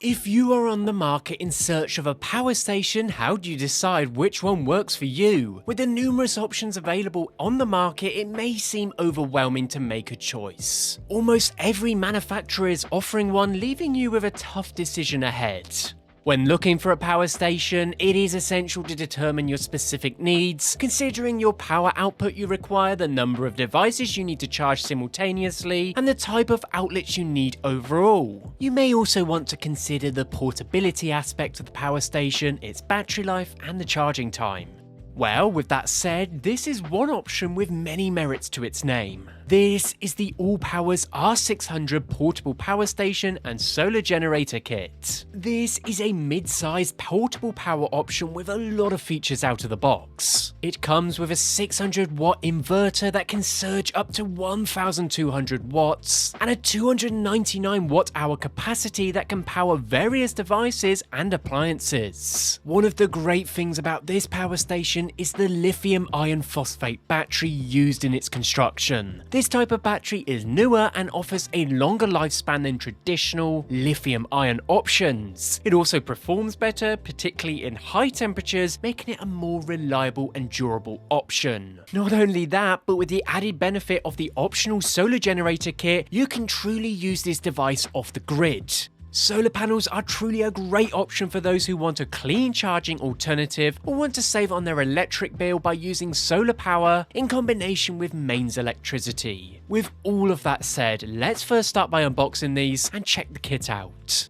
If you are on the market in search of a power station, how do you decide which one works for you? With the numerous options available on the market, it may seem overwhelming to make a choice. Almost every manufacturer is offering one, leaving you with a tough decision ahead. When looking for a power station, it is essential to determine your specific needs, considering your power output you require, the number of devices you need to charge simultaneously, and the type of outlets you need overall. You may also want to consider the portability aspect of the power station, its battery life, and the charging time. Well, with that said, this is one option with many merits to its name. This is the ALLPOWERS R600 portable power station and solar generator kit. This is a mid-sized portable power option with a lot of features out of the box. It comes with a 600 watt inverter that can surge up to 1200 watts and a 299 watt hour capacity that can power various devices and appliances. One of the great things about this power station is the lithium iron phosphate battery used in its construction. This type of battery is newer and offers a longer lifespan than traditional lithium-ion options. It also performs better, particularly in high temperatures, making it a more reliable and durable option. Not only that, but with the added benefit of the optional solar generator kit, you can truly use this device off the grid. Solar panels are truly a great option for those who want a clean charging alternative or want to save on their electric bill by using solar power in combination with mains electricity. With all of that said, let's first start by unboxing these and check the kit out.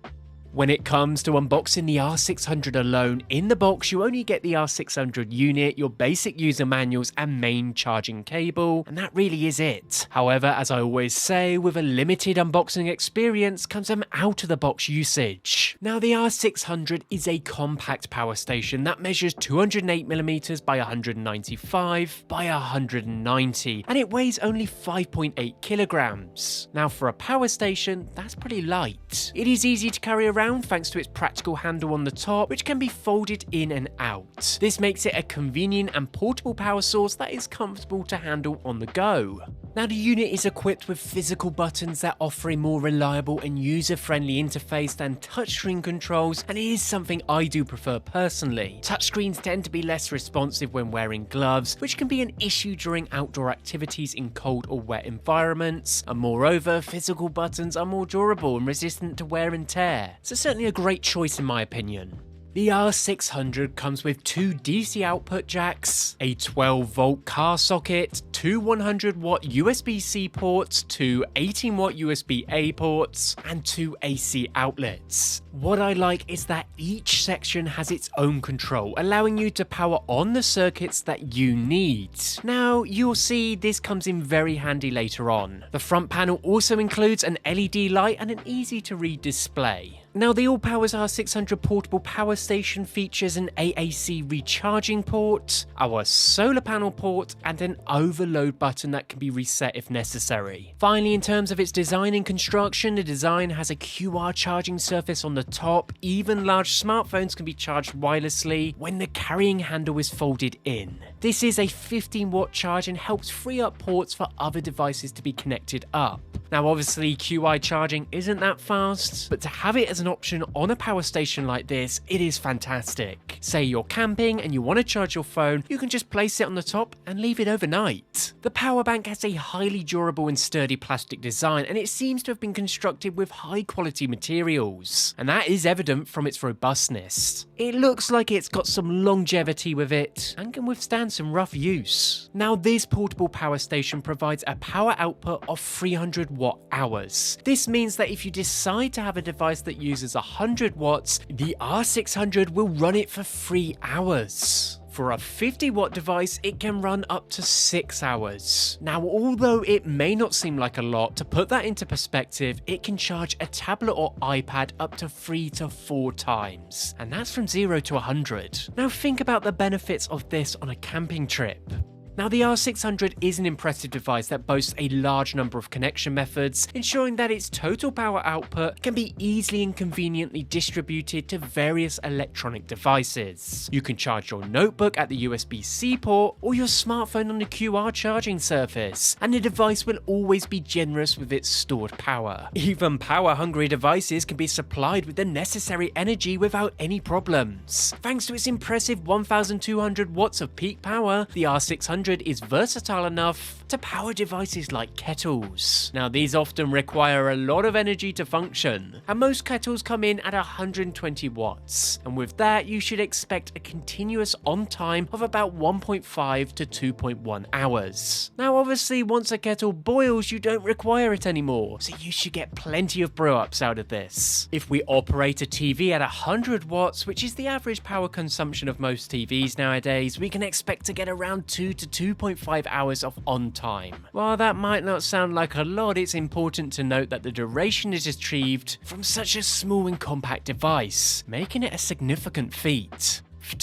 When it comes to unboxing the R600 alone, in the box you only get the R600 unit, your basic user manuals and main charging cable, and that really is it. However, as I always say, with a limited unboxing experience comes some out of the box usage. Now the R600 is a compact power station that measures 208mm by 195 by 190 and it weighs only 5.8 kilograms. Now for a power station, that's pretty light. It is easy to carry around thanks to its practical handle on the top, which can be folded in and out. This makes it a convenient and portable power source that is comfortable to handle on the go. Now the unit is equipped with physical buttons that offer a more reliable and user-friendly interface than touchscreen controls, and it is something I do prefer personally. Touchscreens tend to be less responsive when wearing gloves, which can be an issue during outdoor activities in cold or wet environments, and moreover, physical buttons are more durable and resistant to wear and tear. So certainly a great choice in my opinion. The R600 comes with two DC output jacks, a 12-volt car socket, two 100-watt USB-C ports, two 18-watt USB-A ports, and two AC outlets. What I like is that each section has its own control, allowing you to power on the circuits that you need. Now, you'll see this comes in very handy later on. The front panel also includes an LED light and an easy-to-read display. Now, the ALLPOWERS R600 portable power station features an AAC recharging port, our solar panel port, and an overload button that can be reset if necessary. Finally, in terms of its design and construction, the design has a QR charging surface on the top. Even large smartphones can be charged wirelessly when the carrying handle is folded in. This is a 15-watt charge and helps free up ports for other devices to be connected up. Now obviously QI charging isn't that fast, but to have it as an option on a power station like this, it is fantastic. Say you're camping and you want to charge your phone, you can just place it on the top and leave it overnight. The power bank has a highly durable and sturdy plastic design, and it seems to have been constructed with high quality materials, and that is evident from its robustness. It looks like it's got some longevity with it and can withstand some rough use. Now this portable power station provides a power output of 300 watt hours. This means that if you decide to have a device that uses 100 watts, the R600 will run it for 3 hours. For a 50-watt device, it can run up to 6 hours. Now, although it may not seem like a lot, to put that into perspective, it can charge a tablet or iPad up to 3 to 4 times, and that's from 0 to 100. Now think about the benefits of this on a camping trip. Now, the R600 is an impressive device that boasts a large number of connection methods, ensuring that its total power output can be easily and conveniently distributed to various electronic devices. You can charge your notebook at the USB-C port or your smartphone on the QR charging surface, and the device will always be generous with its stored power. Even power-hungry devices can be supplied with the necessary energy without any problems. Thanks to its impressive 1200 watts of peak power, the R600 is versatile enough to power devices like kettles. Now, these often require a lot of energy to function, and most kettles come in at 120 watts, and with that you should expect a continuous on time of about 1.5 to 2.1 hours. Now, obviously, once a kettle boils you don't require it anymore, so you should get plenty of brew-ups out of this. If we operate a TV at 100 watts, which is the average power consumption of most TVs nowadays, we can expect to get around 2 to 2.5 hours of on time. While that might not sound like a lot, it's important to note that the duration is achieved from such a small and compact device, making it a significant feat.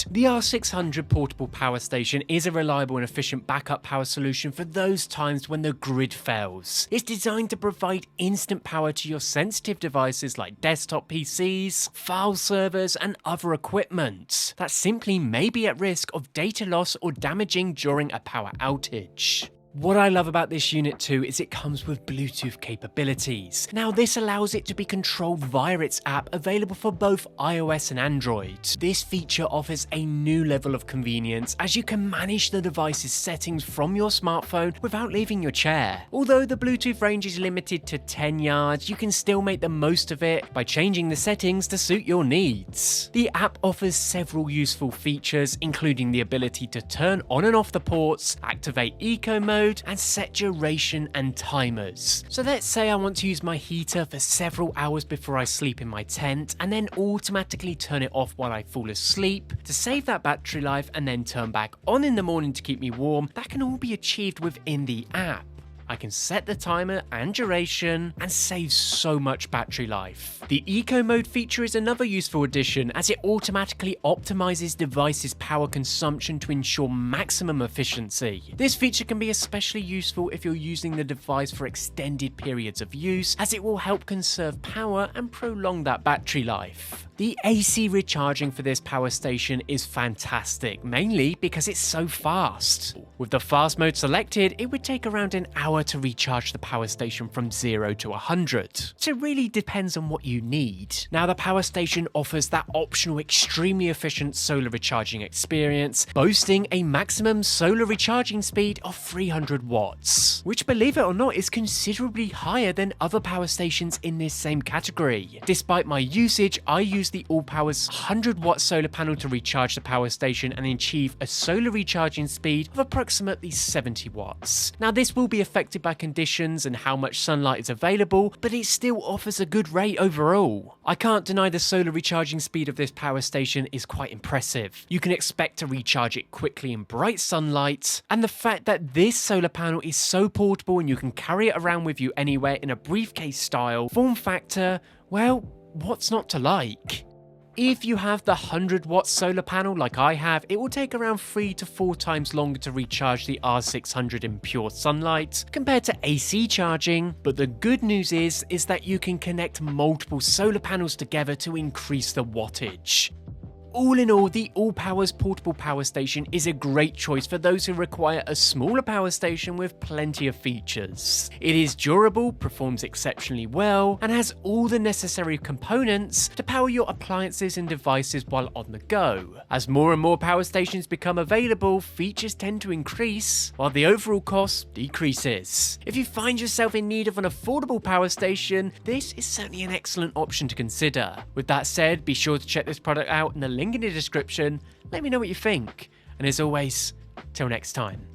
The R600 portable power station is a reliable and efficient backup power solution for those times when the grid fails. It's designed to provide instant power to your sensitive devices like desktop PCs, file servers, and other equipment that simply may be at risk of data loss or damaging during a power outage. What I love about this unit too is it comes with Bluetooth capabilities. Now, this allows it to be controlled via its app available for both iOS and Android. This feature offers a new level of convenience as you can manage the device's settings from your smartphone without leaving your chair. Although the Bluetooth range is limited to 10 yards, you can still make the most of it by changing the settings to suit your needs. The app offers several useful features, including the ability to turn on and off the ports, activate eco mode, and set duration and timers. So let's say I want to use my heater for several hours before I sleep in my tent, and then automatically turn it off while I fall asleep to save that battery life, and then turn back on in the morning to keep me warm. That can all be achieved within the app. I can set the timer and duration and save so much battery life. The Eco Mode feature is another useful addition as it automatically optimizes devices' power consumption to ensure maximum efficiency. This feature can be especially useful if you're using the device for extended periods of use, as it will help conserve power and prolong that battery life. The AC recharging for this power station is fantastic, mainly because it's so fast. With the fast mode selected, it would take around an hour to recharge the power station from 0 to 100. So it really depends on what you need. Now, the power station offers that optional extremely efficient solar recharging experience, boasting a maximum solar recharging speed of 300 watts, which, believe it or not, is considerably higher than other power stations in this same category. Despite my usage, I use the ALLPOWERS 100-watt solar panel to recharge the power station and achieve a solar recharging speed of approximately 70 watts. Now, this will be affected by conditions and how much sunlight is available, but it still offers a good rate overall. I can't deny the solar recharging speed of this power station is quite impressive. You can expect to recharge it quickly in bright sunlight, and the fact that this solar panel is so portable and you can carry it around with you anywhere in a briefcase style form factor, well, what's not to like? If you have the 100-watt solar panel like I have, it will take around 3 to 4 times longer to recharge the R600 in pure sunlight compared to AC charging, but the good news is that you can connect multiple solar panels together to increase the wattage. All in all, the ALLPOWERS portable power station is a great choice for those who require a smaller power station with plenty of features. It is durable, performs exceptionally well, and has all the necessary components to power your appliances and devices while on the go. As more and more power stations become available, features tend to increase, while the overall cost decreases. If you find yourself in need of an affordable power station, this is certainly an excellent option to consider. With that said, be sure to check this product out in the link in the description. Let me know what you think, and as always, till next time.